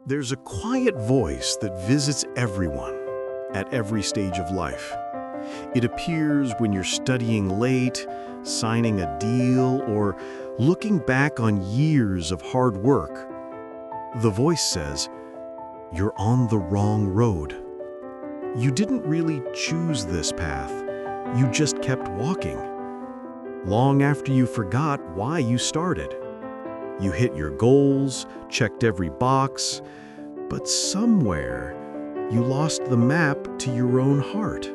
There's a quiet voice that visits everyone at every stage of life. It appears when you're studying late, signing a deal, or looking back on years of hard work. The voice says, "You're on the wrong road. You didn't really choose this path. You just kept walking." Long after you forgot why you started. You hit your goals, checked every box, but somewhere you lost the map to your own heart.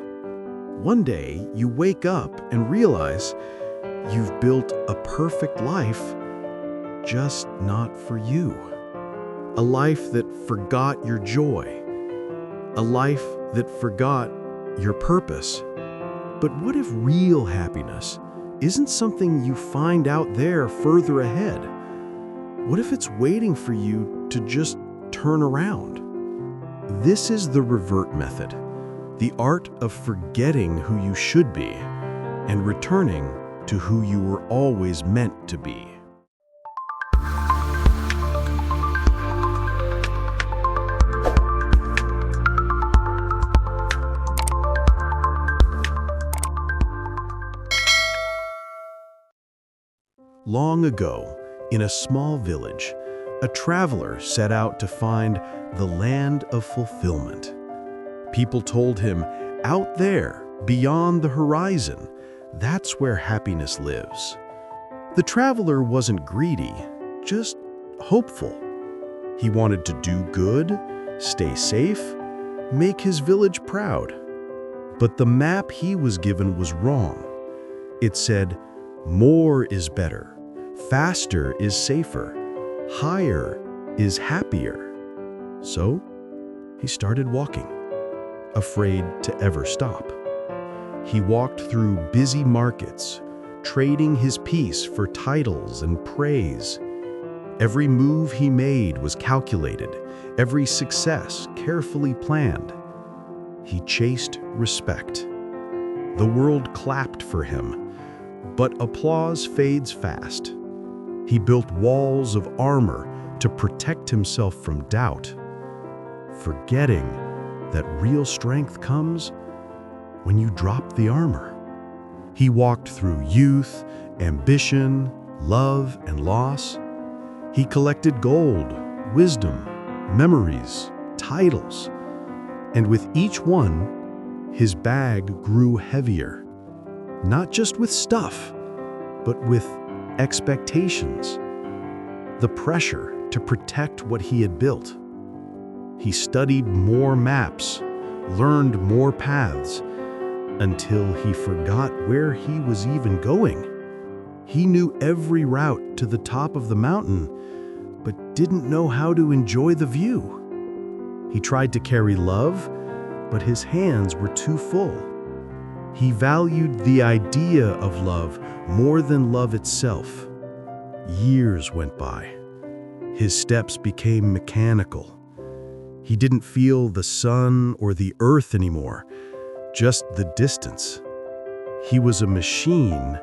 One day you wake up and realize you've built a perfect life, just not for you. A life that forgot your joy. A life that forgot your purpose. But what if real happiness isn't something you find out there further ahead? What if it's waiting for you to just turn around? This is the Revert Method, the art of forgetting who you should be and returning to who you were always meant to be. Long ago, in a small village, a traveler set out to find the land of fulfillment. People told him, out there, beyond the horizon, that's where happiness lives. The traveler wasn't greedy, just hopeful. He wanted to do good, stay safe, make his village proud. But the map he was given was wrong. It said, more is better, faster is safer, higher is happier. So he started walking, afraid to ever stop. He walked through busy markets, trading his peace for titles and praise. Every move he made was calculated, every success carefully planned. He chased respect. The world clapped for him, but applause fades fast. He built walls of armor to protect himself from doubt, forgetting that real strength comes when you drop the armor. He walked through youth, ambition, love, and loss. He collected gold, wisdom, memories, titles, and with each one, his bag grew heavier, not just with stuff, but with expectations, the pressure to protect what he had built. He studied more maps, learned more paths, until he forgot where he was even going. He knew every route to the top of the mountain, but didn't know how to enjoy the view. He tried to carry love, but his hands were too full. He valued the idea of love more than love itself. Years went by. His steps became mechanical. He didn't feel the sun or the earth anymore, just the distance. He was a machine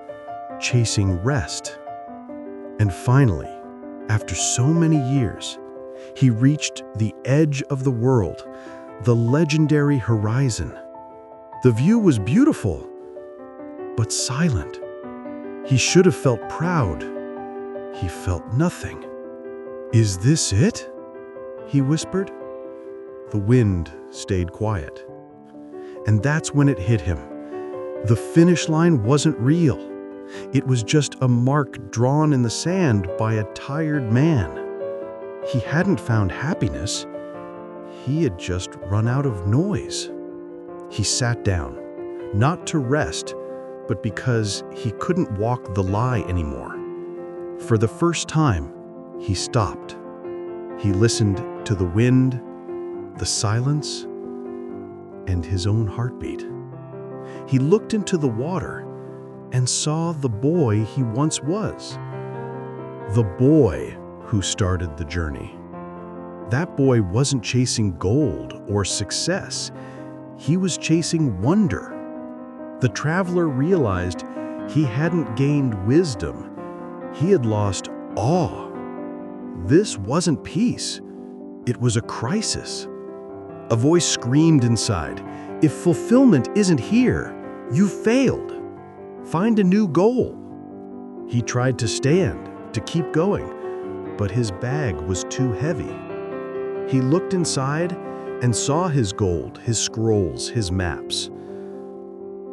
chasing rest. And finally, after so many years, he reached the edge of the world, the legendary horizon. The view was beautiful, but silent. He should have felt proud. He felt nothing. "Is this it?" he whispered. The wind stayed quiet. And that's when it hit him. The finish line wasn't real. It was just a mark drawn in the sand by a tired man. He hadn't found happiness. He had just run out of noise. He sat down, not to rest, but because he couldn't walk the lie anymore. For the first time, he stopped. He listened to the wind, the silence, and his own heartbeat. He looked into the water and saw the boy he once was. The boy who started the journey. That boy wasn't chasing gold or success. He was chasing wonder. The traveler realized he hadn't gained wisdom. He had lost awe. This wasn't peace. It was a crisis. A voice screamed inside, "If fulfillment isn't here, you failed. Find a new goal." He tried to stand, to keep going, but his bag was too heavy. He looked inside and saw his gold, his scrolls, his maps.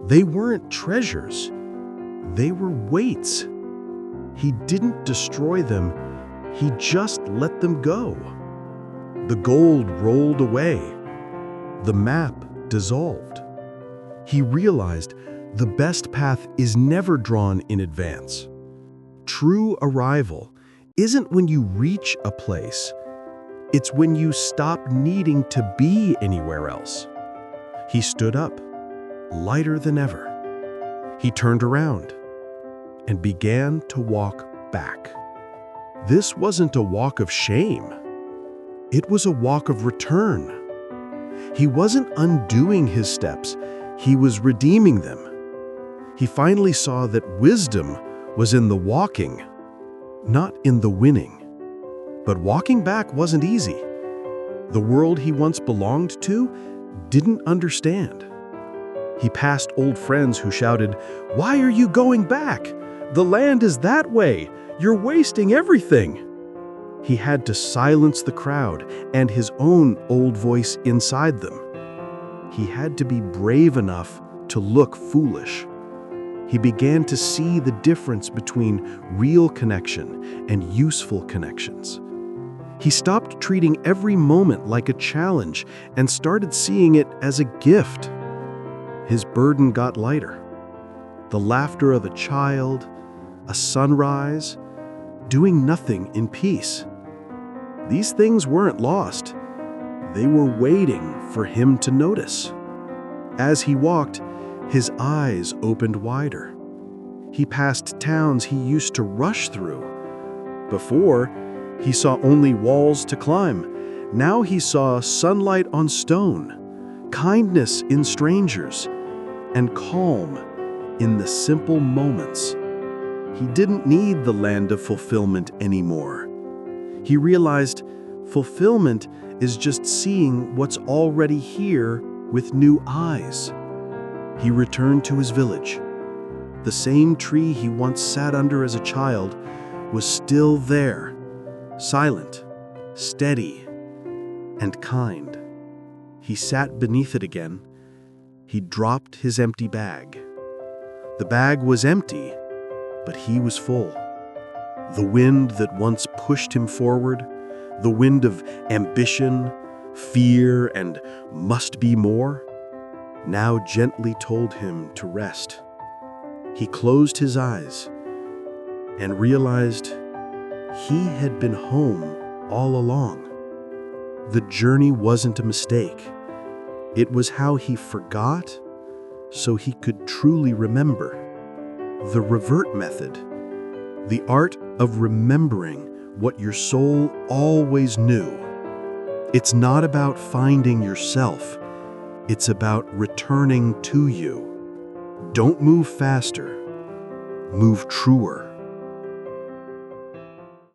They weren't treasures. They were weights. He didn't destroy them. He just let them go. The gold rolled away. The map dissolved. He realized the best path is never drawn in advance. True arrival isn't when you reach a place. It's when you stop needing to be anywhere else. He stood up, lighter than ever. He turned around and began to walk back. This wasn't a walk of shame. It was a walk of return. He wasn't undoing his steps. He was redeeming them. He finally saw that wisdom was in the walking, not in the winning. But walking back wasn't easy. The world he once belonged to didn't understand. He passed old friends who shouted, "Why are you going back? The land is that way. You're wasting everything." He had to silence the crowd and his own old voice inside them. He had to be brave enough to look foolish. He began to see the difference between real connection and useful connections. He stopped treating every moment like a challenge and started seeing it as a gift. His burden got lighter. The laughter of a child, a sunrise, doing nothing in peace. These things weren't lost. They were waiting for him to notice. As he walked, his eyes opened wider. He passed towns he used to rush through. Before, he saw only walls to climb. Now he saw sunlight on stone, kindness in strangers, and calm in the simple moments. He didn't need the land of fulfillment anymore. He realized fulfillment is just seeing what's already here with new eyes. He returned to his village. The same tree he once sat under as a child was still there, silent, steady, and kind. He sat beneath it again. He dropped his empty bag. The bag was empty, but he was full. The wind that once pushed him forward, the wind of ambition, fear, and must be more, now gently told him to rest. He closed his eyes and realized he had been home all along. The journey wasn't a mistake. It was how he forgot so he could truly remember. The Revert Method, the art of remembering what your soul always knew. It's not about finding yourself. It's about returning to you. Don't move faster. Move truer.